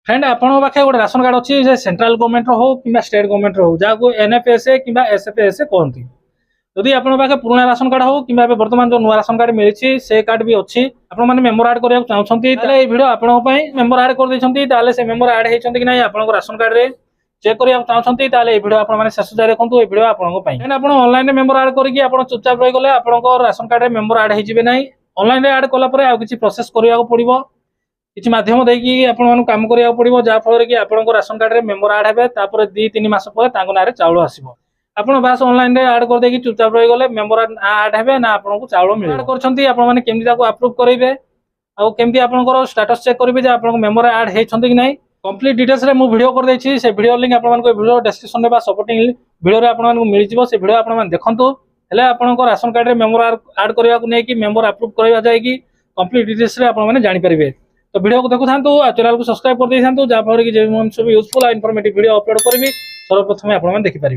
Friend आपन पाखे गोटे राशन कार्ड अच्छी से सेंट्रल गवर्नमेंट हो कि स्टेट गवर्नमेंट हो जहाँ एनएफएसए कि एसएफएसए कहती जदि आपन पाखे पुराना राशन कार्ड हो कि बर्तमान जो नुआ राशन कार्ड मिली से कार्ड भी अच्छी आपण मैंने मेम्बर आड करने चाहते भिडियो आपण मेम्बर आड कर से मेम्बर आड होती कि आप राशन कार्ड रे चेक करने चाहते भिडियो आप शेष जाए देखो ये भिडियो आप ऑनलाइन मेम्बर आड करके चुपचाप रही गले आप राशन कार्ड मेम्बर आड हो नहीं ऑनलाइन आड कला आउ किसी प्रोसेस करने पड़ो किसी मध्यम देकी आपण काम करा पड़ो जहाँफल कि आपको राशन कार्ड रे मेम्बर आड हे 2-3 मास पर ना चाउल आसो आप बास ऑनलाइन आड कर देकी चुपचाप रही गले मेम्बर आड हे ना आपको चाउल मिल करमती आप्रुव करेंगे आउ केमती आपंकर स्टेटस चेक करेंगे आप मेम्बर आड होती कि नहीं कंप्लीट डिटेल्स रे मु वीडियो कर देछि से वीडियो लिंक आपन को वीडियो डिस्क्रिप्शन में बा सपोर्टिंग वीडियो रे आपन को मिल जिवो से वीडियो आपन देखंतु हेले आपन को राशन कार्ड रे मेम्बर आड करया को नै कि मेम्बर अप्रूव करया जाय कि कंप्लीट डिटेल्स रे आपन माने जानि परिबे तो वीडियो को देखु थांतु आ चैनल को सब्सक्राइब कर दै थांतु जा फर कि जे मन सब यूजफुल आ इंफॉर्मेटिव वीडियो अपलोड करबी सर्वप्रथम आपन माने देखि परिबे।